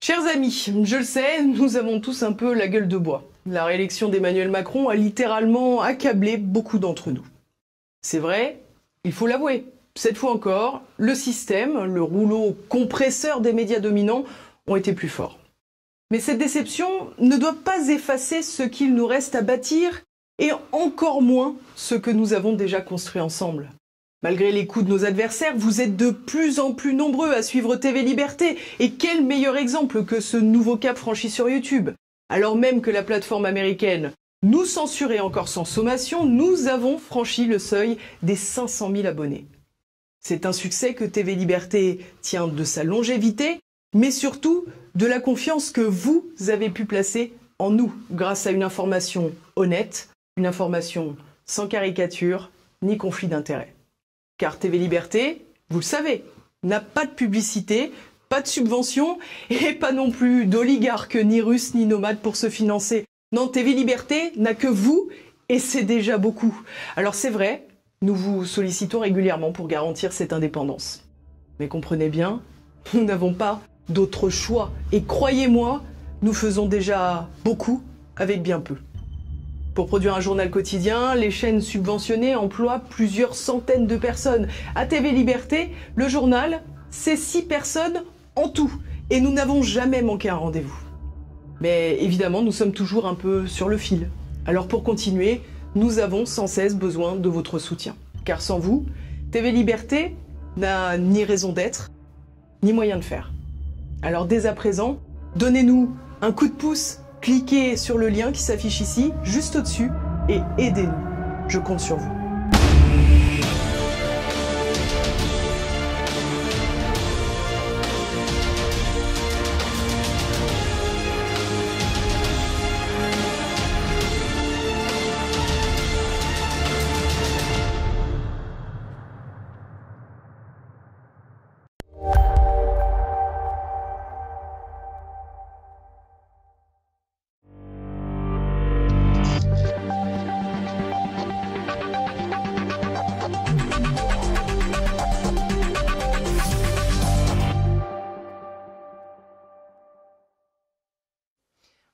Chers amis, je le sais, nous avons tous un peu la gueule de bois. La réélection d'Emmanuel Macron a littéralement accablé beaucoup d'entre nous. C'est vrai, il faut l'avouer. Cette fois encore, le système, le rouleau compresseur des médias dominants ont été plus forts. Mais cette déception ne doit pas effacer ce qu'il nous reste à bâtir et encore moins ce que nous avons déjà construit ensemble. Malgré les coups de nos adversaires, vous êtes de plus en plus nombreux à suivre TV Liberté. Et quel meilleur exemple que ce nouveau cap franchi sur YouTube. Alors même que la plateforme américaine nous censurait encore sans sommation, nous avons franchi le seuil des 500 000 abonnés. C'est un succès que TV Liberté tient de sa longévité, mais surtout de la confiance que vous avez pu placer en nous, grâce à une information honnête, une information sans caricature ni conflit d'intérêts. Car TV Liberté, vous le savez, n'a pas de publicité, pas de subvention et pas non plus d'oligarques ni russes ni nomades pour se financer. Non, TV Liberté n'a que vous et c'est déjà beaucoup. Alors c'est vrai, nous vous sollicitons régulièrement pour garantir cette indépendance. Mais comprenez bien, nous n'avons pas d'autre choix. Et croyez-moi, nous faisons déjà beaucoup avec bien peu. Pour produire un journal quotidien, les chaînes subventionnées emploient plusieurs centaines de personnes. À TV Liberté, le journal, c'est 6 personnes en tout. Et nous n'avons jamais manqué un rendez-vous. Mais évidemment, nous sommes toujours un peu sur le fil. Alors pour continuer, nous avons sans cesse besoin de votre soutien. Car sans vous, TV Liberté n'a ni raison d'être, ni moyen de faire. Alors dès à présent, donnez-nous un coup de pouce. Cliquez sur le lien qui s'affiche ici, juste au-dessus, et aidez-nous. Je compte sur vous.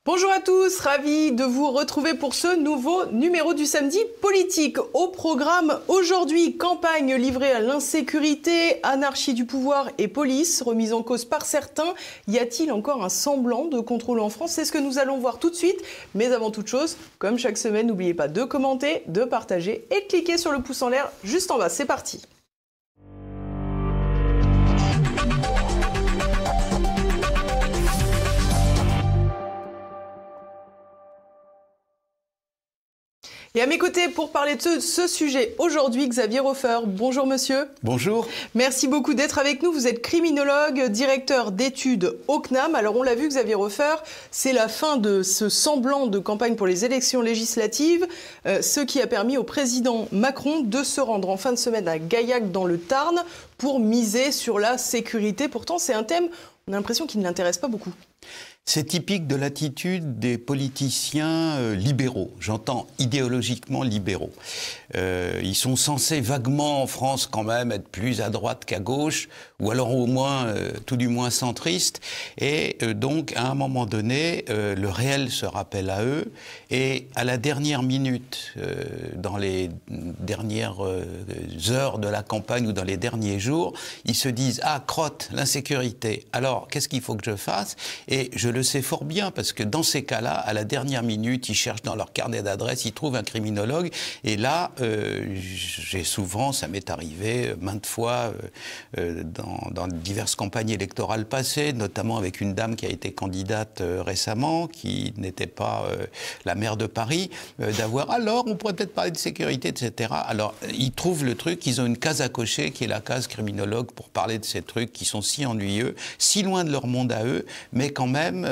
Bonjour à tous, ravi de vous retrouver pour ce nouveau numéro du Samedi Politique. Au programme aujourd'hui, campagne livrée à l'insécurité, anarchie du pouvoir et police, remise en cause par certains. Y a-t-il encore un semblant de contrôle en France? C'est ce que nous allons voir tout de suite. Mais avant toute chose, comme chaque semaine, n'oubliez pas de commenter, de partager et de cliquer sur le pouce en l'air juste en bas. C'est parti! Et à mes côtés, pour parler de ce sujet aujourd'hui, Xavier Hofer. Bonjour monsieur. Bonjour. Merci beaucoup d'être avec nous. Vous êtes criminologue, directeur d'études au CNAM. Alors on l'a vu, Xavier Hofer, c'est la fin de ce semblant de campagne pour les élections législatives, ce qui a permis au président Macron de se rendre en fin de semaine à Gaillac dans le Tarn pour miser sur la sécurité. Pourtant, c'est un thème, on a l'impression qu'il ne l'intéresse pas beaucoup. C'est typique de l'attitude des politiciens libéraux. J'entends idéologiquement libéraux. Ils sont censés vaguement en France quand même être plus à droite qu'à gauche, ou alors au moins, tout du moins centristes. Et donc, à un moment donné, le réel se rappelle à eux. Et à la dernière minute, dans les dernières heures de la campagne ou dans les derniers jours, ils se disent « Ah, crotte, l'insécurité. Alors, qu'est-ce qu'il faut que je fasse ?» Et je le sais fort bien, parce que dans ces cas-là, à la dernière minute, ils cherchent dans leur carnet d'adresse, ils trouvent un criminologue. Et là, j'ai souvent, ça m'est arrivé maintes fois dans diverses campagnes électorales passées, notamment avec une dame qui a été candidate récemment, qui n'était pas la maire de Paris, d'avoir, alors, on pourrait peut-être parler de sécurité, etc. Alors, ils trouvent le truc, ils ont une case à cocher, qui est la case criminologue, pour parler de ces trucs qui sont si ennuyeux, si loin de leur monde à eux, mais quand même,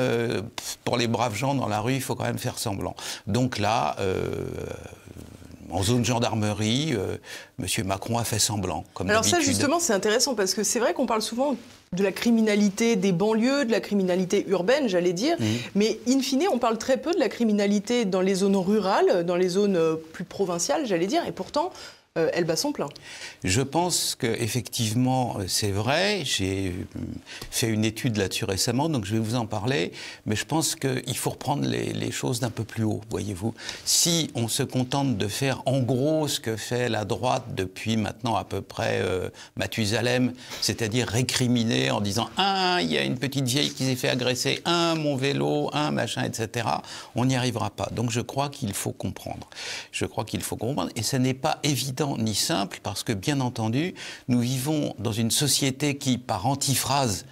pour les braves gens dans la rue, il faut quand même faire semblant. Donc là, en zone gendarmerie, M. Macron a fait semblant, comme d'habitude. Alors ça, justement, c'est intéressant, parce que c'est vrai qu'on parle souvent de la criminalité des banlieues, de la criminalité urbaine, j'allais dire, mais in fine, on parle très peu de la criminalité dans les zones rurales, dans les zones plus provinciales, j'allais dire, et pourtant, elle bat son plein. Je pense qu'effectivement, c'est vrai. J'ai fait une étude là-dessus récemment, donc je vais vous en parler. Mais je pense qu'il faut reprendre les choses d'un peu plus haut, voyez-vous. Si on se contente de faire en gros ce que fait la droite depuis maintenant à peu près Mathusalem, c'est-à-dire récriminer en disant « Ah, il y a une petite vieille qui s'est fait agresser, mon vélo, machin, etc. », on n'y arrivera pas. Donc je crois qu'il faut comprendre. Je crois qu'il faut comprendre. Et ce n'est pas évident ni simple, parce que, bien entendu, nous vivons dans une société qui, par antiphrase,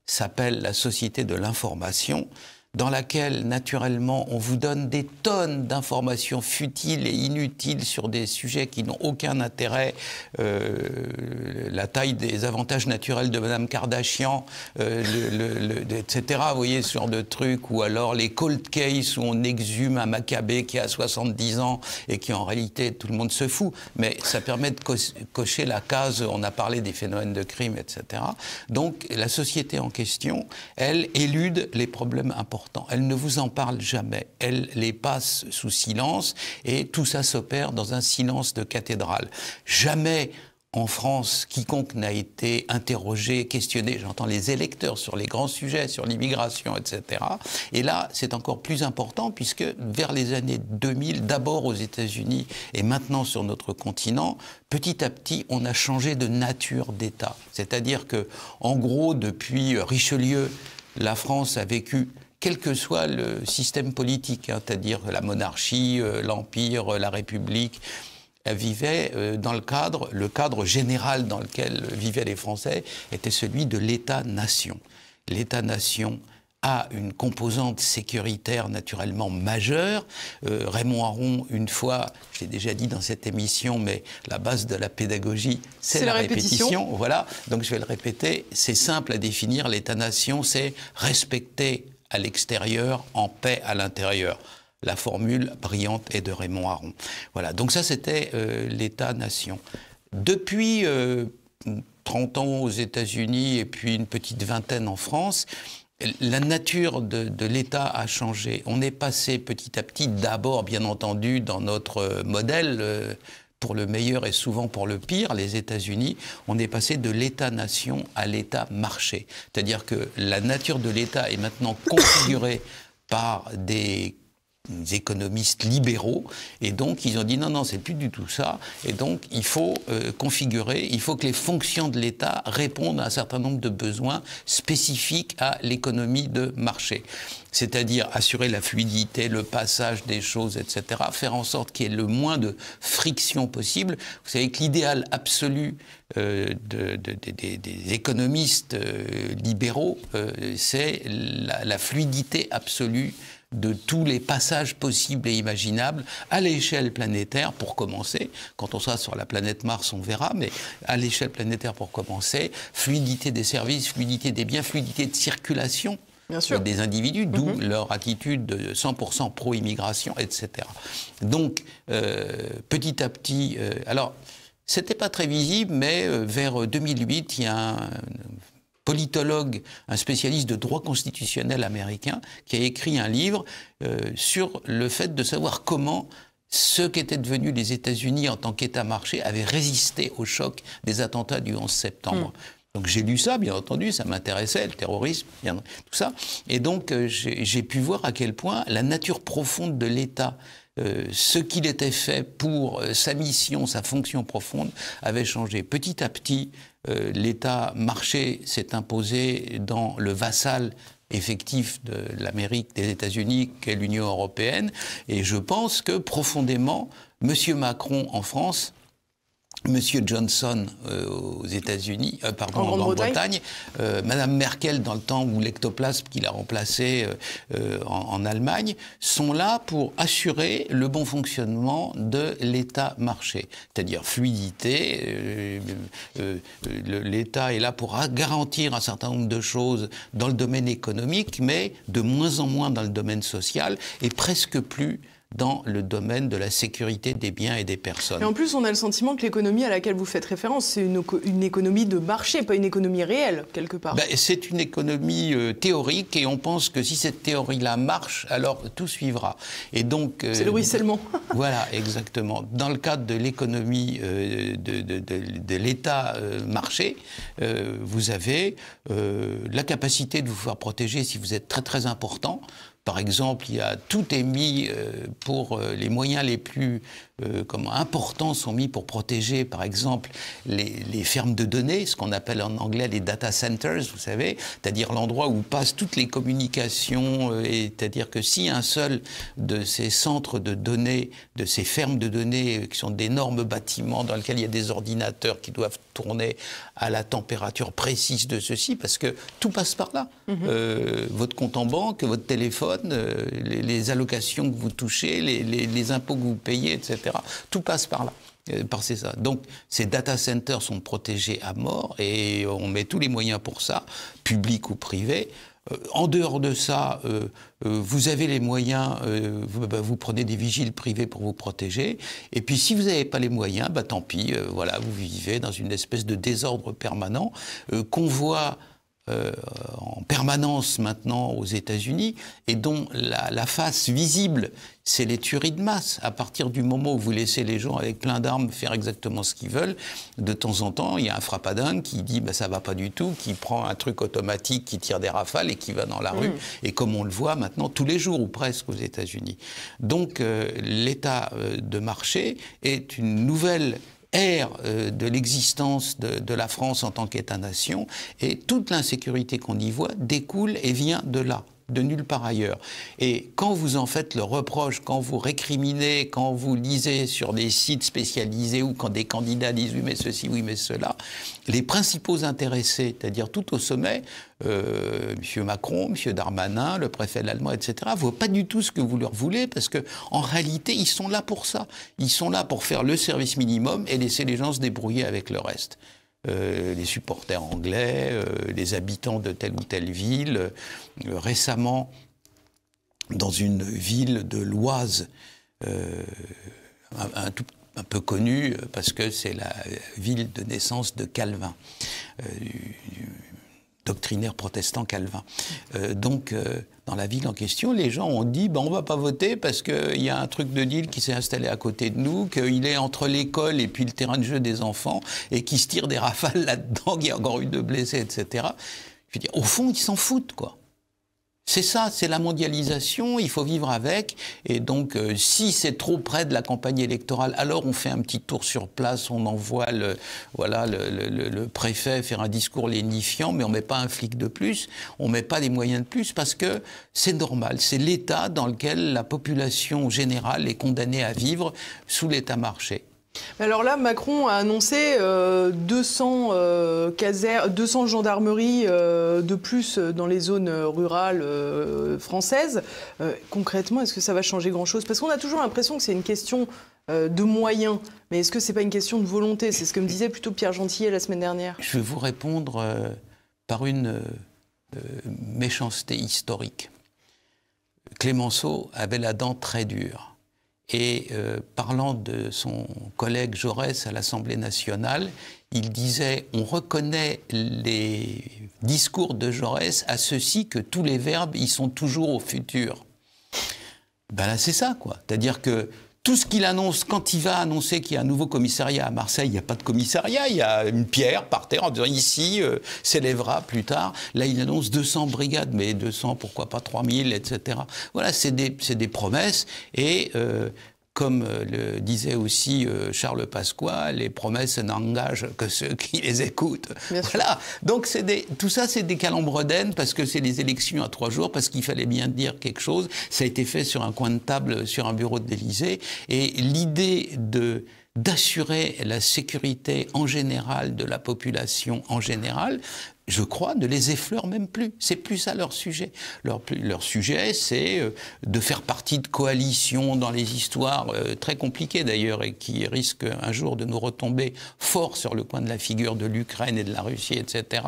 s'appelle la société de l'information, dans laquelle, naturellement, on vous donne des tonnes d'informations futiles et inutiles sur des sujets qui n'ont aucun intérêt. La taille des avantages naturels de Madame Kardashian, etc. Vous voyez, ce genre de trucs. Ou alors les cold cases où on exhume un Maccabée qui a 70 ans et qui, en réalité, tout le monde se fout. Mais ça permet de cocher la case, on a parlé des phénomènes de crime, etc. Donc, la société en question, elle élude les problèmes importants. Elle ne vous en parle jamais, elle les passe sous silence et tout ça s'opère dans un silence de cathédrale. Jamais en France, quiconque n'a été interrogé, questionné, j'entends les électeurs sur les grands sujets, sur l'immigration, etc. Et là, c'est encore plus important puisque vers les années 2000, d'abord aux États-Unis et maintenant sur notre continent, petit à petit, on a changé de nature d'État. C'est-à-dire que, en gros, depuis Richelieu, la France a vécu, quel que soit le système politique, c'est-à-dire la monarchie, l'Empire, la République, elle vivait dans le cadre général dans lequel vivaient les Français était celui de l'État-nation. L'État-nation a une composante sécuritaire naturellement majeure. Raymond Aron, une fois, je l'ai déjà dit dans cette émission, mais la base de la pédagogie, c'est la répétition. Voilà, donc je vais le répéter. C'est simple à définir. L'État-nation, c'est respecter à l'extérieur, en paix à l'intérieur. La formule brillante est de Raymond Aron. Voilà, donc ça c'était l'État-nation. Depuis 30 ans aux États-Unis et puis une petite vingtaine en France, la nature de l'État a changé. On est passé petit à petit, d'abord bien entendu dans notre modèle, pour le meilleur et souvent pour le pire, les États-Unis, on est passé de l'État-nation à l'État-marché. C'est-à-dire que la nature de l'État est maintenant configurée par des économistes libéraux, et donc ils ont dit non, c'est plus du tout ça, et donc il faut configurer, il faut que les fonctions de l'État répondent à un certain nombre de besoins spécifiques à l'économie de marché. C'est-à-dire assurer la fluidité, le passage des choses, etc., faire en sorte qu'il y ait le moins de friction possible. Vous savez que l'idéal absolu des économistes libéraux, c'est la fluidité absolue de tous les passages possibles et imaginables à l'échelle planétaire pour commencer. Quand on sera sur la planète Mars, on verra, mais à l'échelle planétaire pour commencer, fluidité des services, fluidité des biens, fluidité de circulation des individus, d'où leur attitude de 100% pro-immigration, etc. Donc, petit à petit... alors, c'était pas très visible, mais vers 2008, il y a un politologue, un spécialiste de droit constitutionnel américain, qui a écrit un livre sur le fait de savoir comment ce qu'étaient devenus les États-Unis en tant qu'État-marché avaient résisté au choc des attentats du 11 septembre. Donc j'ai lu ça, bien entendu, ça m'intéressait, le terrorisme, tout ça. Et donc j'ai pu voir à quel point la nature profonde de l'État, ce qu'il était fait pour sa mission, sa fonction profonde, avait changé. Petit à petit, l'État-marché s'est imposé dans le vassal effectif de l'Amérique, des États-Unis, qu'est l'Union européenne. Et je pense que profondément, M. Macron en France, M. Johnson aux États-Unis, en Grande-Bretagne, Mme Merkel dans le temps où l'ectoplasme qu'il a remplacé en Allemagne, sont là pour assurer le bon fonctionnement de l'État-marché. C'est-à-dire fluidité, l'État est là pour garantir un certain nombre de choses dans le domaine économique, mais de moins en moins dans le domaine social et presque plus dans le domaine de la sécurité des biens et des personnes. Et en plus, on a le sentiment que l'économie à laquelle vous faites référence, c'est une économie de marché, pas une économie réelle, quelque part. C'est une économie théorique et on pense que si cette théorie-là marche, alors tout suivra. Et donc, c'est le ruissellement. Voilà, exactement. Dans le cadre de l'économie de l'État marché, vous avez la capacité de vous faire protéger si vous êtes très très important. Par exemple, tout est mis pour les moyens les plus importants sont mis pour protéger, par exemple, les fermes de données, ce qu'on appelle en anglais les data centers, vous savez, c'est-à-dire l'endroit où passent toutes les communications, et c'est-à-dire que si un seul de ces centres de données, de ces fermes de données, qui sont d'énormes bâtiments dans lesquels il y a des ordinateurs qui doivent tourner à la température précise de ceci, parce que tout passe par là. Votre compte en banque, votre téléphone, les allocations que vous touchez, les impôts que vous payez, etc. Tout passe par là. C'est ça. Donc, ces data centers sont protégés à mort et on met tous les moyens pour ça, publics ou privés. En dehors de ça, vous avez les moyens, vous prenez des vigiles privés pour vous protéger. Et puis, si vous n'avez pas les moyens, tant pis, voilà, vous vivez dans une espèce de désordre permanent qu'on voit en permanence maintenant aux États-Unis et dont la face visible, c'est les tueries de masse. À partir du moment où vous laissez les gens avec plein d'armes faire exactement ce qu'ils veulent, de temps en temps, il y a un frappadingue qui dit ça va pas du tout, qui prend un truc automatique, qui tire des rafales et qui va dans la rue. Et comme on le voit maintenant tous les jours ou presque aux États-Unis. Donc l'état de marché est une nouvelle ère de l'existence de la France en tant qu'État-nation, et toute l'insécurité qu'on y voit découle et vient de là, de nulle part ailleurs. Et quand vous en faites le reproche, quand vous récriminez, quand vous lisez sur des sites spécialisés ou quand des candidats disent oui mais ceci, oui mais cela, les principaux intéressés, c'est-à-dire tout au sommet, M. Macron, M. Darmanin, le préfet l'Allemand, etc., ne voient pas du tout ce que vous leur voulez, parce qu'en réalité, ils sont là pour ça. Ils sont là pour faire le service minimum et laisser les gens se débrouiller avec le reste. Les supporters anglais, les habitants de telle ou telle ville. Récemment, dans une ville de l'Oise, un peu connue, parce que c'est la ville de naissance de Calvin, doctrinaire protestant Calvin. Dans la ville en question, les gens ont dit on ne va pas voter parce qu'il y a un truc de deal qui s'est installé à côté de nous, qu'il est entre l'école et puis le terrain de jeu des enfants, et qui se tire des rafales là-dedans, qu'il y a encore eu de blessés, etc. Je veux dire, au fond, ils s'en foutent, quoi. C'est ça, c'est la mondialisation, il faut vivre avec. Et donc, si c'est trop près de la campagne électorale, alors on fait un petit tour sur place, on envoie le préfet faire un discours lénifiant, mais on ne met pas un flic de plus, on ne met pas des moyens de plus, parce que c'est normal. C'est l'état dans lequel la population générale est condamnée à vivre sous l'état-marché. Alors là, Macron a annoncé 200 gendarmeries de plus dans les zones rurales françaises. Concrètement, est-ce que ça va changer grand-chose? Parce qu'on a toujours l'impression que c'est une question de moyens. Mais est-ce que c'est pas une question de volonté? C'est ce que me disait plutôt Pierre Gentillet la semaine dernière. Je vais vous répondre par une méchanceté historique. Clémenceau avait la dent très dure. Et parlant de son collègue Jaurès à l'Assemblée nationale, il disait « On reconnaît les discours de Jaurès à ceci que tous les verbes, ils sont toujours au futur. » Ben là, c'est ça, quoi. C'est-à-dire que tout ce qu'il annonce, quand il va annoncer qu'il y a un nouveau commissariat à Marseille, il n'y a pas de commissariat, il y a une pierre par terre en disant ici s'élèvera plus tard. Là, il annonce 200 brigades, mais 200, pourquoi pas 3000, etc. Voilà, c'est des promesses. Et comme le disait aussi Charles Pasqua, les promesses n'engagent que ceux qui les écoutent. Voilà. Donc tout ça, c'est des calembredaines, parce que c'est les élections à 3 jours, parce qu'il fallait bien dire quelque chose. Ça a été fait sur un coin de table, sur un bureau de l'Élysée. Et l'idée d'assurer la sécurité en général de la population en général je crois, ne les effleurent même plus. C'est plus ça leur sujet. Leur sujet, c'est de faire partie de coalitions dans les histoires très compliquées d'ailleurs et qui risquent un jour de nous retomber fort sur le coin de la figure de l'Ukraine et de la Russie, etc.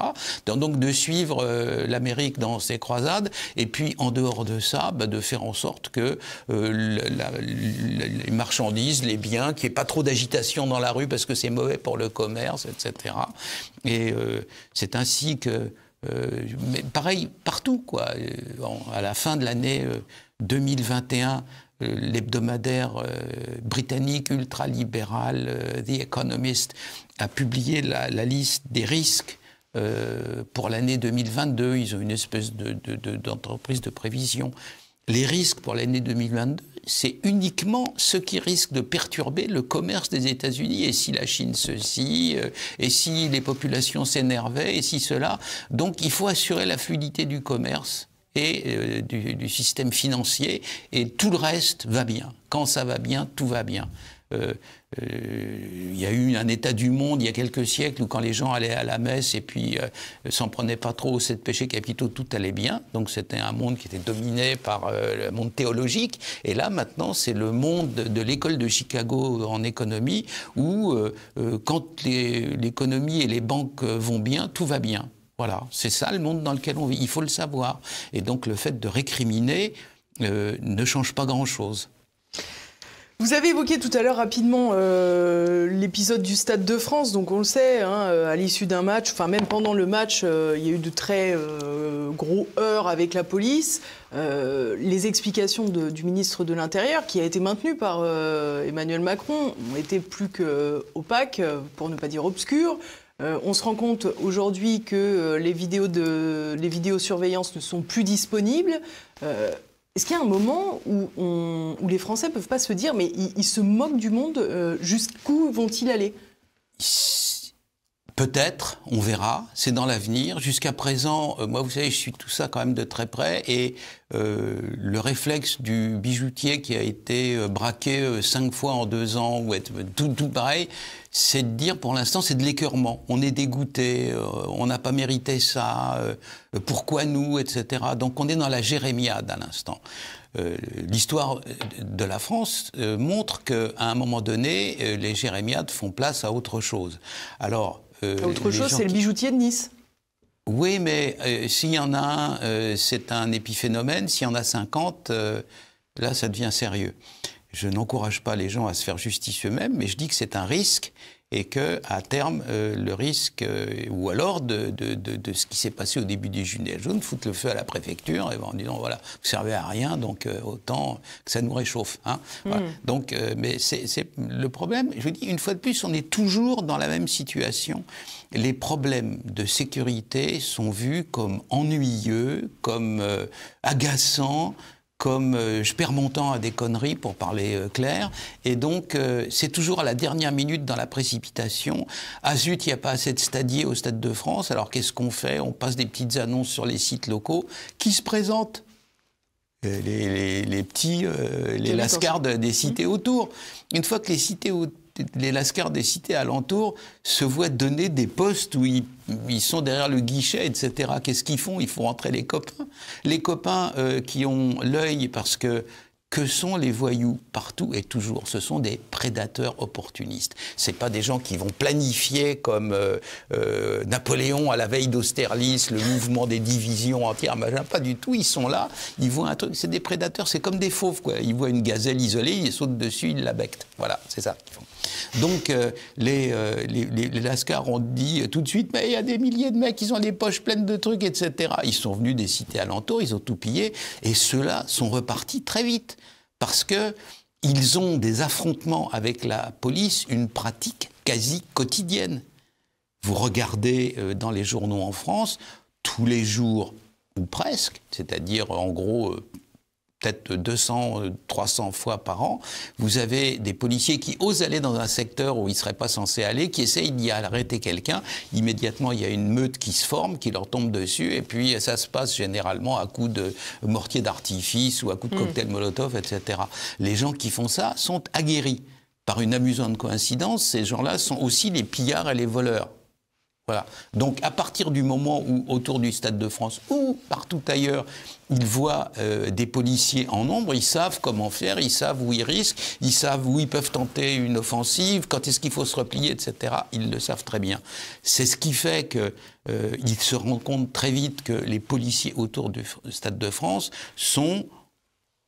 Donc de suivre l'Amérique dans ses croisades et puis en dehors de ça, de faire en sorte que les marchandises, les biens, qu'il n'y ait pas trop d'agitation dans la rue parce que c'est mauvais pour le commerce, etc. Et c'est ainsi que, mais pareil partout, quoi. À la fin de l'année 2021, l'hebdomadaire britannique ultralibéral The Economist a publié la liste des risques pour l'année 2022. Ils ont une espèce d'entreprise de prévision. Les risques pour l'année 2022, c'est uniquement ce qui risque de perturber le commerce des États-Unis. Et si la Chine ceci, et si les populations s'énervaient, et si cela. Donc il faut assurer la fluidité du commerce et du système financier. Et tout le reste va bien. Quand ça va bien, tout va bien. Il y a eu un état du monde il y a quelques siècles où quand les gens allaient à la messe et puis s'en prenaient pas trop aux 7 péchés capitaux, tout allait bien. Donc c'était un monde qui était dominé par le monde théologique. Et là maintenant c'est le monde de l'école de Chicago en économie où quand l'économie et les banques vont bien, tout va bien. Voilà, c'est ça le monde dans lequel on vit. Il faut le savoir. Et donc le fait de récriminer ne change pas grand-chose. Vous avez évoqué tout à l'heure rapidement l'épisode du Stade de France, donc on le sait, à l'issue d'un match, enfin même pendant le match, il y a eu de très gros heurts avec la police. Les explications du ministre de l'Intérieur, qui a été maintenu par Emmanuel Macron, ont été plus qu'opaques, pour ne pas dire obscures. On se rend compte aujourd'hui que les vidéosurveillances ne sont plus disponibles. Est-ce qu'il y a un moment où les Français ne peuvent pas se dire mais ils se moquent du monde, jusqu'où vont-ils aller? Peut-être, on verra, c'est dans l'avenir. Jusqu'à présent, moi vous savez, je suis tout ça quand même de très près et le réflexe du bijoutier qui a été braqué 5 fois en 2 ans, ou tout pareil, c'est de dire pour l'instant c'est de l'écœurement. On est dégoûté, on n'a pas mérité ça, pourquoi nous, etc. Donc on est dans la jérémiade à l'instant. L'histoire de la France montre qu'à un moment donné, les jérémiades font place à autre chose. Alors, autre chose, c'est le bijoutier de Nice. Oui, mais s'il y en a un, c'est un épiphénomène. S'il y en a 50, là, ça devient sérieux. Je n'encourage pas les gens à se faire justice eux-mêmes, mais je dis que c'est un risque et qu'à terme, le risque, ou alors de ce qui s'est passé au début des Gilets jaunes, foutre le feu à la préfecture en disant, voilà, vous servez à rien, donc autant que ça nous réchauffe. Hein. Voilà. Donc, mais c'est le problème, je vous dis, une fois de plus, on est toujours dans la même situation. Les problèmes de sécurité sont vus comme ennuyeux, comme agaçants, comme je perds mon temps à des conneries, pour parler clair. Et donc, c'est toujours à la dernière minute dans la précipitation. Ah zut, il n'y a pas assez de stadiers au Stade de France. Alors, qu'est-ce qu'on fait? On passe des petites annonces sur les sites locaux. Qui se présentent? Les petits, les lascars des cités autour. Une fois que les lascars des cités alentours se voient donner des postes où ils sont derrière le guichet, etc. Qu'est-ce qu'ils font? Ils font rentrer les copains. Les copains qui ont l'œil parce que sont les voyous partout et toujours? Ce sont des prédateurs opportunistes. C'est pas des gens qui vont planifier comme Napoléon à la veille d'Austerlitz, le mouvement des divisions entières, pas du tout. Ils sont là, ils voient un truc. C'est des prédateurs, c'est comme des fauves, quoi. Ils voient une gazelle isolée, ils sautent dessus, ils la bectent. Voilà, c'est ça qu'ils font. Donc les lascars ont dit tout de suite, mais il y a des milliers de mecs, ils ont les poches pleines de trucs, etc. Ils sont venus des cités alentours, ils ont tout pillé, et ceux-là sont repartis très vite, parce que ils ont des affrontements avec la police, une pratique quasi quotidienne. Vous regardez dans les journaux en France, tous les jours, ou presque, c'est-à-dire en gros peut-être 200, 300 fois par an, vous avez des policiers qui osent aller dans un secteur où ils ne seraient pas censés aller, qui essayent d'y arrêter quelqu'un. Immédiatement, il y a une meute qui se forme, qui leur tombe dessus, et puis ça se passe généralement à coups de mortier d'artifice ou à coups de cocktail Molotov, etc. Les gens qui font ça sont aguerris. Par une amusante coïncidence, ces gens-là sont aussi les pillards et les voleurs. Voilà. Donc, à partir du moment où, autour du Stade de France ou partout ailleurs, ils voient des policiers en nombre, ils savent comment faire, ils savent où ils risquent, ils savent où ils peuvent tenter une offensive, quand est-ce qu'il faut se replier, etc. Ils le savent très bien. C'est ce qui fait qu'ils se rendent compte très vite que les policiers autour du Stade de France sont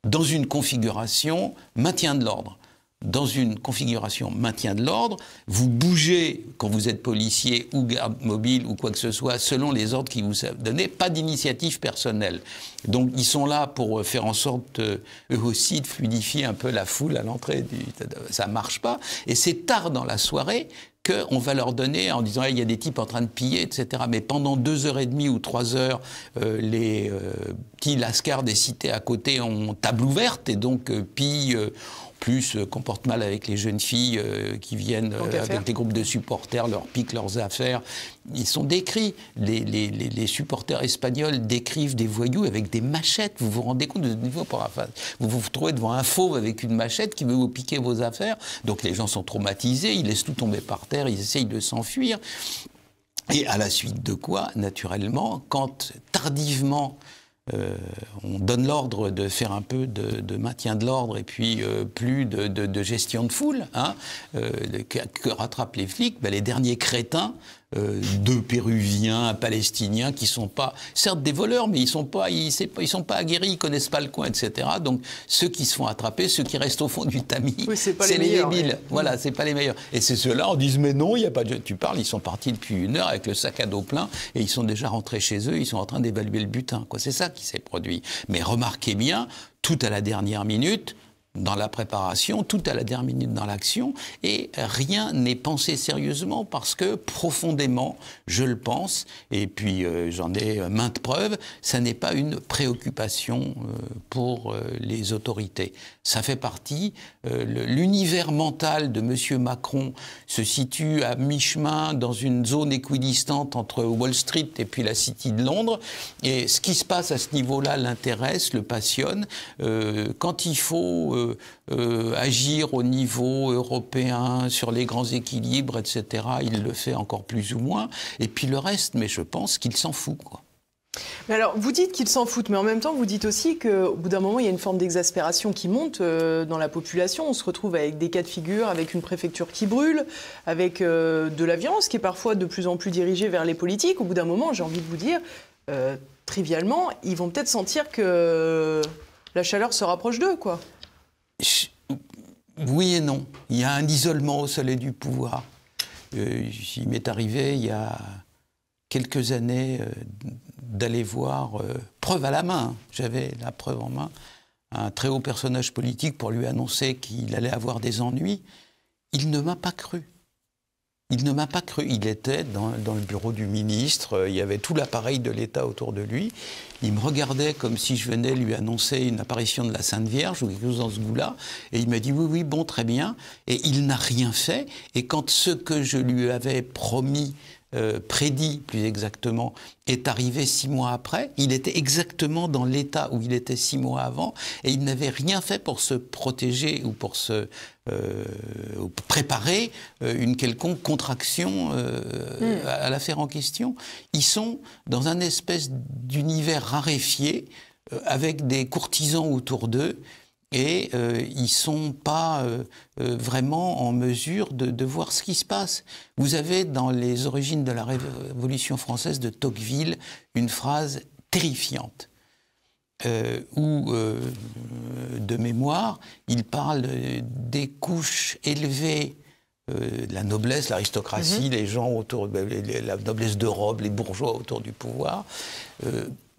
dans une configuration maintien de l'ordre. Dans une configuration maintien de l'ordre, vous bougez quand vous êtes policier ou garde mobile ou quoi que ce soit, selon les ordres qui vous sont donnés, pas d'initiative personnelle. Donc ils sont là pour faire en sorte, eux aussi, de fluidifier un peu la foule à l'entrée. Ça marche pas. Et c'est tard dans la soirée qu'on va leur donner en disant hey, il y a des types en train de piller, etc. Mais pendant 2h30 ou 3 heures, les petits lascars des cités à côté ont table ouverte et donc pillent. Plus comportent mal avec les jeunes filles qui viennent avec des groupes de supporters, leur piquent leurs affaires. Ils sont décrits. Les supporters espagnols décrivent des voyous avec des machettes. Vous vous rendez compte de niveau pour vous vous trouvez devant un fauve avec une machette qui veut vous piquer vos affaires. Donc les gens sont traumatisés, ils laissent tout tomber par terre, ils essayent de s'enfuir. Et à la suite de quoi, naturellement, quand tardivement on donne l'ordre de faire un peu de maintien de l'ordre et puis plus de gestion de foule, hein, que rattrapent les flics, ben les derniers crétins, deux Péruviens, un Palestinien, qui sont pas, certes des voleurs, mais ils sont pas aguerris, ils connaissent pas le coin, etc. Donc ceux qui se font attraper, ceux qui restent au fond du tamis, oui, c'est les meilleurs, débiles. oui. Voilà, c'est pas les meilleurs. Et c'est ceux-là, on dit mais non, il y a pas de. Tu parles, ils sont partis depuis 1 heure avec le sac à dos plein et ils sont déjà rentrés chez eux, ils sont en train d'évaluer le butin. Quoi, c'est ça qui s'est produit. Mais remarquez bien, tout à la dernière minute. Dans la préparation, tout à la dernière minute dans l'action, et rien n'est pensé sérieusement parce que profondément, je le pense, et puis j'en ai maintes preuves, ça n'est pas une préoccupation pour les autorités. Ça fait partie, l'univers mental de M. Macron se situe à mi-chemin dans une zone équidistante entre Wall Street et puis la City de Londres, et ce qui se passe à ce niveau-là l'intéresse, le passionne. Quand il faut agir au niveau européen sur les grands équilibres, etc. Il le fait encore plus ou moins. Et puis le reste, mais je pense qu'il s'en fout, quoi. Mais alors, vous dites qu'ils s'en foutent, mais en même temps, vous dites aussi qu'au bout d'un moment, il y a une forme d'exaspération qui monte dans la population. On se retrouve avec des cas de figure, avec une préfecture qui brûle, avec de la violence qui est parfois de plus en plus dirigée vers les politiques. Au bout d'un moment, j'ai envie de vous dire, trivialement, ils vont peut-être sentir que la chaleur se rapproche d'eux, quoi. Oui et non. Il y a un isolement au soleil du pouvoir. Il m'est arrivé, il y a quelques années, d'aller voir, preuve à la main, j'avais la preuve en main, un très haut personnage politique pour lui annoncer qu'il allait avoir des ennuis. Il ne m'a pas cru. Il ne m'a pas cru. Il était dans le bureau du ministre, il y avait tout l'appareil de l'État autour de lui. Il me regardait comme si je venais lui annoncer une apparition de la Sainte Vierge ou quelque chose dans ce goût-là. Et il m'a dit oui, bon, très bien. Et il n'a rien fait. Et quand ce que je lui avais promis, prédit plus exactement, est arrivé 6 mois après, il était exactement dans l'état où il était 6 mois avant, et il n'avait rien fait pour se protéger ou pour se préparer une quelconque contraction à l'affaire en question. Ils sont dans un espèce d'univers raréfié, avec des courtisans autour d'eux, et ils ne sont pas vraiment en mesure de voir ce qui se passe. Vous avez dans les origines de la Révolution française de Tocqueville une phrase terrifiante où, de mémoire, il parle des couches élevées, la noblesse, l'aristocratie, les gens autour, la noblesse de robe, les bourgeois autour du pouvoir,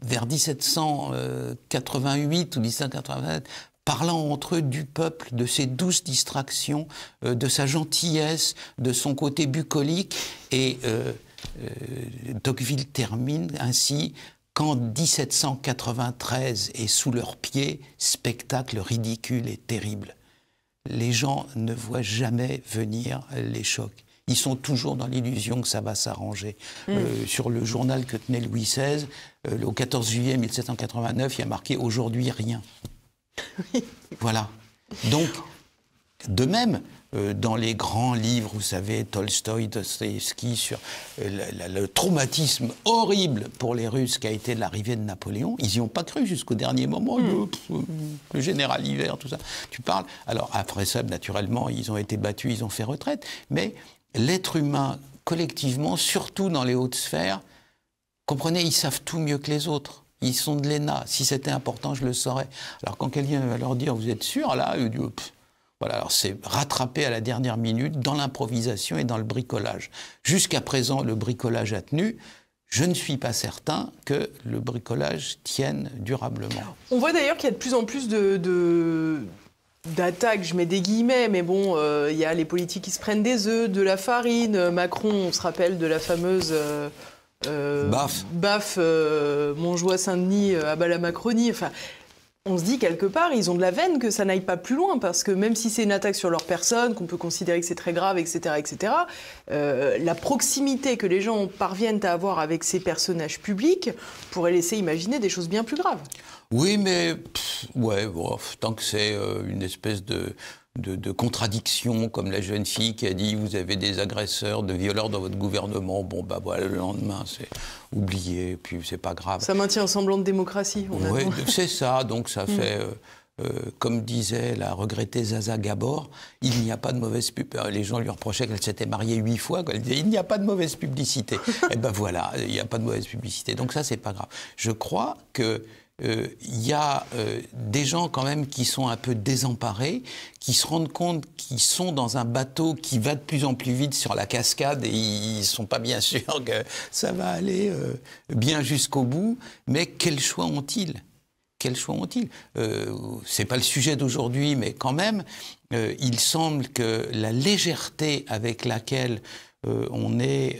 vers 1788 ou 1787, parlant entre eux du peuple, de ses douces distractions, de sa gentillesse, de son côté bucolique. Et Tocqueville termine ainsi: qu'en 1793 est sous leurs pieds, spectacle ridicule et terrible. Les gens ne voient jamais venir les chocs. Ils sont toujours dans l'illusion que ça va s'arranger. Sur le journal que tenait Louis XVI, au 14 juillet 1789, il y a marqué « Aujourd'hui, rien ». Voilà. Donc, De même, dans les grands livres, vous savez, Tolstoï, Dostoïevski, sur le traumatisme horrible pour les Russes qu'a été l'arrivée de Napoléon, ils n'y ont pas cru jusqu'au dernier moment. Le général hiver, tout ça. Tu parles. Alors, après ça, naturellement, ils ont été battus, ils ont fait retraite. Mais l'être humain, collectivement, surtout dans les hautes sphères, comprenez, ils savent tout mieux que les autres. Ils sont de l'ENA. Si c'était important, je le saurais. Alors, quand quelqu'un va leur dire, vous êtes sûr, là, ils disent, voilà, alors c'est rattrapé à la dernière minute dans l'improvisation et dans le bricolage. Jusqu'à présent, le bricolage a tenu. Je ne suis pas certain que le bricolage tienne durablement. On voit d'ailleurs qu'il y a de plus en plus d'attaques, je mets des guillemets, mais bon, il y a les politiques qui se prennent des œufs, de la farine. Macron, on se rappelle de la fameuse baffe Montjoie-Saint-Denis à bas la Macronie. Enfin, on se dit quelque part, ils ont de la veine que ça n'aille pas plus loin, parce que même si c'est une attaque sur leur personne, qu'on peut considérer que c'est très grave, etc., etc., la proximité que les gens parviennent à avoir avec ces personnages publics pourrait laisser imaginer des choses bien plus graves. Oui, mais tant que c'est une espèce de contradiction, comme la jeune fille qui a dit « vous avez des agresseurs, de violeurs dans votre gouvernement », bon, bah voilà, le lendemain, c'est oublié, puis c'est pas grave. Ça maintient un semblant de démocratie, Oui, c'est ça, donc ça fait... comme disait la regrettée Zaza Gabor, il n'y a pas de mauvaise publicité. Les gens lui reprochaient qu'elle s'était mariée 8 fois. Elle disait, il n'y a pas de mauvaise publicité. Et ben voilà, il n'y a pas de mauvaise publicité. Donc ça, c'est pas grave. Je crois que il y a des gens quand même qui sont un peu désemparés, qui se rendent compte qu'ils sont dans un bateau qui va de plus en plus vite sur la cascade et ils ne sont pas bien sûrs que ça va aller bien jusqu'au bout. Mais quel choix ont-ils ? Quel choix ont-ils ? C'est pas le sujet d'aujourd'hui, mais quand même, il semble que la légèreté avec laquelle on est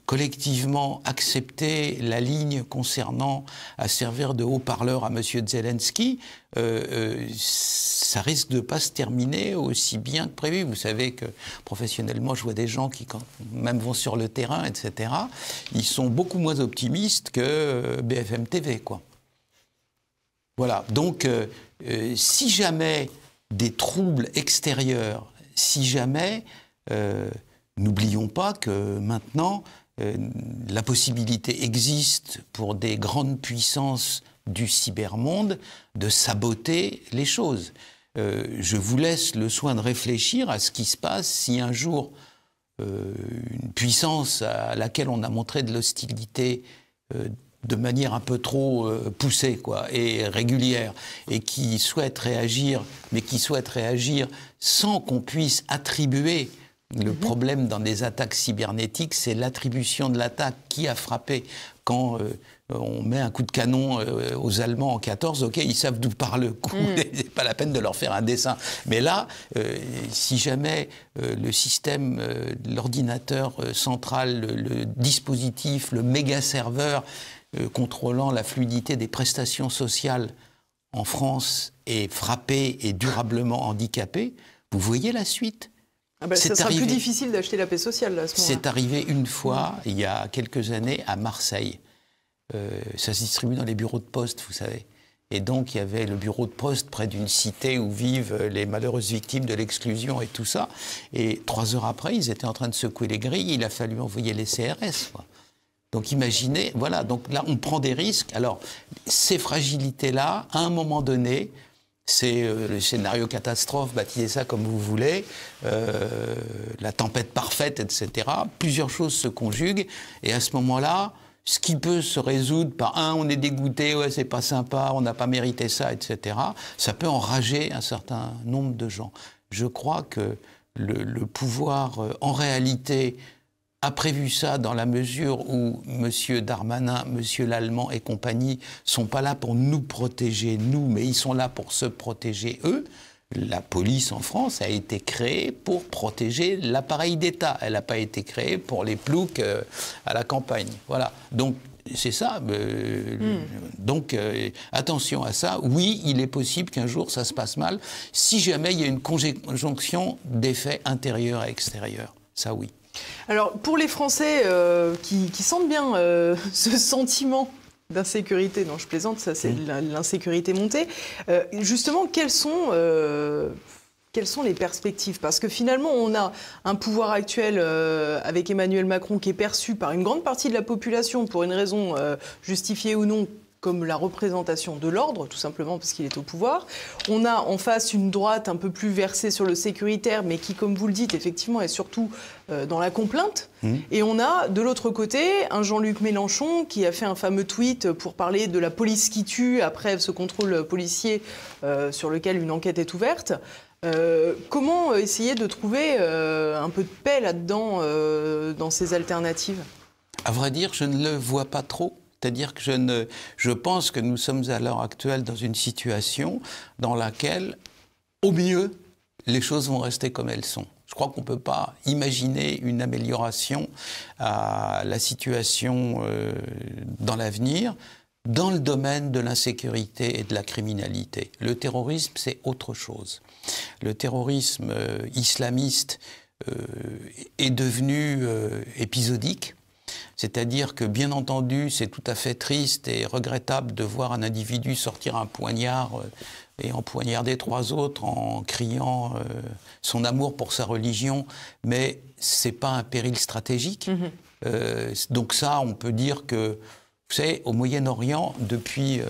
collectivement accepté la ligne concernant à servir de haut-parleur à M. Zelensky, ça risque de ne pas se terminer aussi bien que prévu. Vous savez que professionnellement, je vois des gens qui, quand même vont sur le terrain, etc., ils sont beaucoup moins optimistes que BFM TV, quoi. Voilà, donc si jamais des troubles extérieurs, si jamais, n'oublions pas que maintenant, la possibilité existe pour des grandes puissances du cybermonde de saboter les choses. Je vous laisse le soin de réfléchir à ce qui se passe si un jour une puissance à laquelle on a montré de l'hostilité de manière un peu trop poussée, quoi, et régulière, et qui souhaite réagir, mais qui souhaite réagir sans qu'on puisse attribuer le problème dans des attaques cybernétiques, c'est l'attribution de l'attaque. Qui a frappé? Quand on met un coup de canon aux Allemands en 14, ok, ils savent d'où part le coup, c'est pas la peine de leur faire un dessin. Mais là, si jamais le système, l'ordinateur central, le dispositif, le méga-serveur contrôlant la fluidité des prestations sociales en France est frappé et durablement handicapé, vous voyez la suite. Ah bah, ça sera plus difficile d'acheter la paix sociale là, à ce moment-là. C'est arrivé une fois, il y a quelques années, à Marseille. Ça se distribue dans les bureaux de poste, vous savez. Et donc, il y avait le bureau de poste près d'une cité où vivent les malheureuses victimes de l'exclusion et tout ça. Et 3 heures après, ils étaient en train de secouer les grilles. Il a fallu envoyer les CRS, quoi. Donc imaginez, voilà, donc là on prend des risques. Alors ces fragilités-là, à un moment donné, c'est le scénario catastrophe, baptisez ça comme vous voulez, la tempête parfaite, etc. Plusieurs choses se conjuguent et à ce moment-là, ce qui peut se résoudre par on est dégoûté, ouais c'est pas sympa, on n'a pas mérité ça, etc. Ça peut enrager un certain nombre de gens. Je crois que le pouvoir, en réalité, a prévu ça dans la mesure où M. Darmanin, M. Lallemand et compagnie sont pas là pour nous protéger, nous, mais ils sont là pour se protéger eux. La police en France a été créée pour protéger l'appareil d'État. Elle n'a pas été créée pour les ploucs à la campagne. Voilà. Donc, c'est ça. Donc, attention à ça. Oui, il est possible qu'un jour ça se passe mal, si jamais il y a une conjonction d'effets intérieurs et extérieurs. Ça, oui. Alors, pour les Français qui sentent bien ce sentiment d'insécurité, non, je plaisante, ça c'est l'insécurité montée, justement, quels sont Quelles sont les perspectives? Parce que finalement, on a un pouvoir actuel avec Emmanuel Macron qui est perçu par une grande partie de la population pour une raison justifiée ou non, comme la représentation de l'ordre, tout simplement parce qu'il est au pouvoir. On a en face une droite un peu plus versée sur le sécuritaire, mais qui, comme vous le dites, effectivement, est surtout dans la complainte. Et on a, de l'autre côté, un Jean-Luc Mélenchon qui a fait un fameux tweet pour parler de la police qui tue après ce contrôle policier sur lequel une enquête est ouverte. Comment essayer de trouver un peu de paix là-dedans, dans ces alternatives? À vrai dire, je ne le vois pas trop. C'est-à-dire que je pense que nous sommes à l'heure actuelle dans une situation dans laquelle, au mieux, les choses vont rester comme elles sont. Je crois qu'on ne peut pas imaginer une amélioration à la situation dans l'avenir, dans le domaine de l'insécurité et de la criminalité. Le terrorisme, c'est autre chose. Le terrorisme islamiste est devenu épisodique. C'est-à-dire que, bien entendu, c'est tout à fait triste et regrettable de voir un individu sortir un poignard et empoignarder 3 autres en criant son amour pour sa religion, mais c'est pas un péril stratégique. Donc ça, on peut dire que, vous savez, au Moyen-Orient, depuis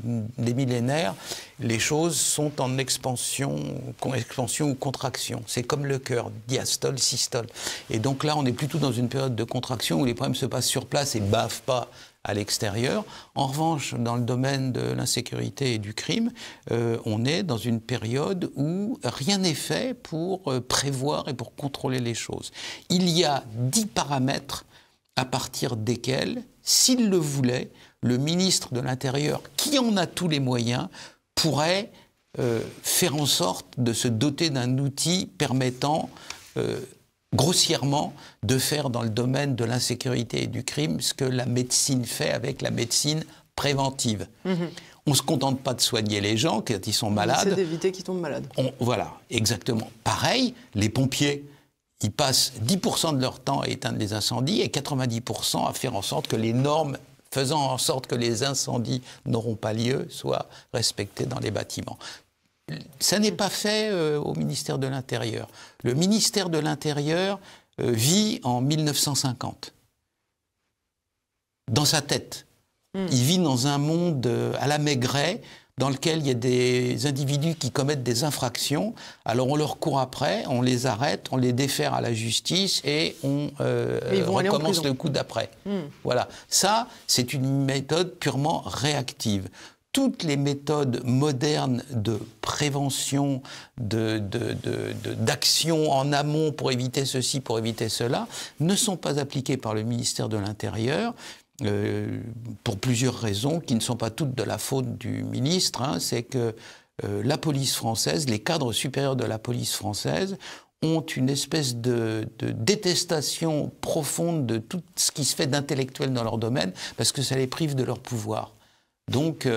des millénaires, les choses sont en expansion ou contraction. C'est comme le cœur, diastole, systole. Et donc là, on est plutôt dans une période de contraction où les problèmes se passent sur place et ne bavent pas à l'extérieur. En revanche, dans le domaine de l'insécurité et du crime, on est dans une période où rien n'est fait pour prévoir et pour contrôler les choses. Il y a 10 paramètres à partir desquels, s'il le voulait, le ministre de l'Intérieur, qui en a tous les moyens, pourrait faire en sorte de se doter d'un outil permettant grossièrement de faire dans le domaine de l'insécurité et du crime ce que la médecine fait avec la médecine préventive. On ne se contente pas de soigner les gens quand ils sont malades. C'est d'éviter qu'ils tombent malades. Voilà, exactement. Pareil, les pompiers. Ils passent 10% de leur temps à éteindre les incendies et 90% à faire en sorte que les normes faisant en sorte que les incendies n'auront pas lieu soient respectées dans les bâtiments. Ça n'est pas fait au ministère de l'Intérieur. Le ministère de l'Intérieur vit en 1950. Dans sa tête. Il vit dans un monde à la Maigret, dans lequel il y a des individus qui commettent des infractions. Alors on leur court après, on les arrête, on les défère à la justice et on recommence le coup d'après. Voilà. Ça, c'est une méthode purement réactive. Toutes les méthodes modernes de prévention, d'action en amont pour éviter ceci, pour éviter cela, ne sont pas appliquées par le ministère de l'Intérieur. Pour plusieurs raisons qui ne sont pas toutes de la faute du ministre, c'est que la police française, les cadres supérieurs de la police française ont une espèce de détestation profonde de tout ce qui se fait d'intellectuel dans leur domaine parce que ça les prive de leur pouvoir. Donc,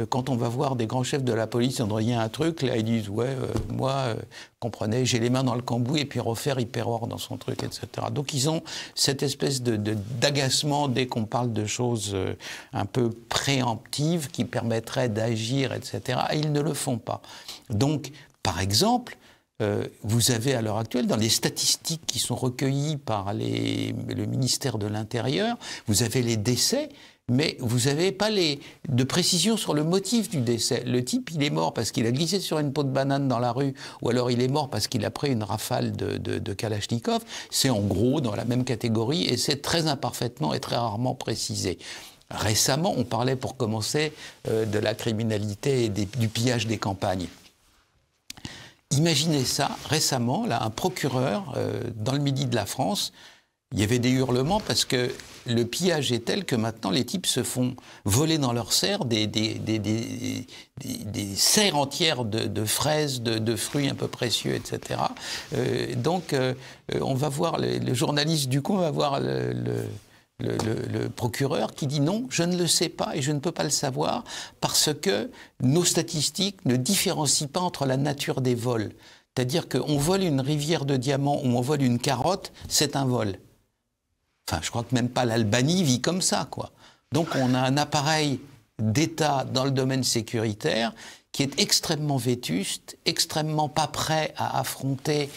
quand on va voir des grands chefs de la police, on dit un truc, là, ils disent « Ouais, moi, comprenez, j'ai les mains dans le cambouis, et puis refaire hyper-or dans son truc, etc. » Donc, ils ont cette espèce d'agacement dès qu'on parle de choses un peu préemptives qui permettraient d'agir, etc. Et ils ne le font pas. Donc, par exemple, vous avez à l'heure actuelle, dans les statistiques qui sont recueillies par le ministère de l'Intérieur, vous avez les décès, mais vous n'avez pas de précision sur le motif du décès. Le type, il est mort parce qu'il a glissé sur une peau de banane dans la rue, ou alors il est mort parce qu'il a pris une rafale de Kalachnikov. C'est en gros dans la même catégorie et c'est très imparfaitement et très rarement précisé. Récemment, on parlait pour commencer de la criminalité et du pillage des campagnes. Imaginez ça, récemment, là, un procureur dans le midi de la France, il y avait des hurlements parce que le pillage est tel que maintenant les types se font voler dans leurs serres des serres entières de fraises, de fruits un peu précieux, etc. Donc on va voir, le journaliste du coup, on va voir le procureur qui dit non, je ne le sais pas et je ne peux pas le savoir parce que nos statistiques ne différencient pas entre la nature des vols. C'est-à-dire qu'on vole une rivière de diamants ou on vole une carotte, c'est un vol. Enfin, je crois que même pas l'Albanie vit comme ça, quoi. Donc on a un appareil d'État dans le domaine sécuritaire qui est extrêmement vétuste, extrêmement pas prêt à affronter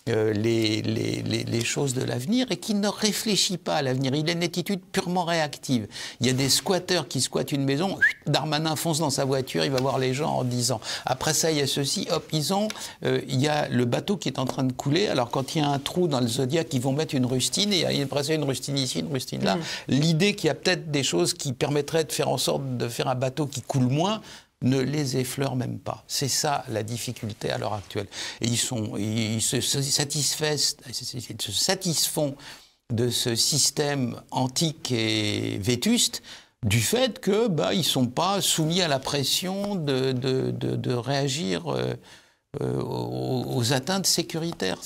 les choses de l'avenir et qui ne réfléchit pas à l'avenir. Il a une attitude purement réactive. Il y a des squatteurs qui squattent une maison, Darmanin fonce dans sa voiture, il va voir les gens en disant après ça il y a ceci, hop, il y a le bateau qui est en train de couler, alors quand il y a un trou dans le Zodiac, ils vont mettre une rustine et il y a presque une rustine ici, une rustine là. L'idée qu'il y a peut-être des choses qui permettraient de faire en sorte de faire un bateau qui coule moins, ne les effleurent même pas. C'est ça la difficulté à l'heure actuelle. Et ils se satisfont de ce système antique et vétuste du fait que ils sont pas soumis à la pression de réagir aux atteintes sécuritaires.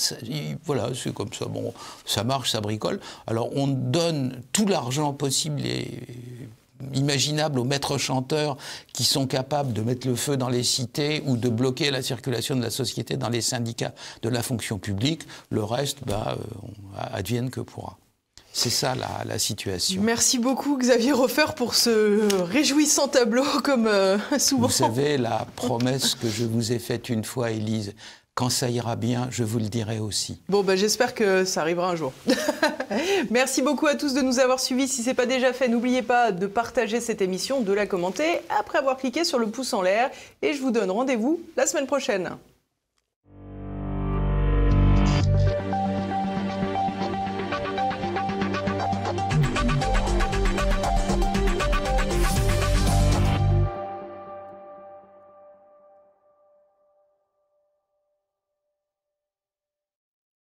Voilà, c'est comme ça. Bon, ça marche, ça bricole. Alors on donne tout l'argent possible et imaginable aux maîtres chanteurs qui sont capables de mettre le feu dans les cités ou de bloquer la circulation de la société dans les syndicats de la fonction publique. Le reste, advienne que pourra. C'est ça la situation. Merci beaucoup Xavier Hofer pour ce réjouissant tableau comme souvent. Vous savez, la promesse que je vous ai faite une fois, Élise, quand ça ira bien, je vous le dirai aussi. Bon, j'espère que ça arrivera un jour. Merci beaucoup à tous de nous avoir suivis. Si ce n'est pas déjà fait, n'oubliez pas de partager cette émission, de la commenter après avoir cliqué sur le pouce en l'air. Et je vous donne rendez-vous la semaine prochaine.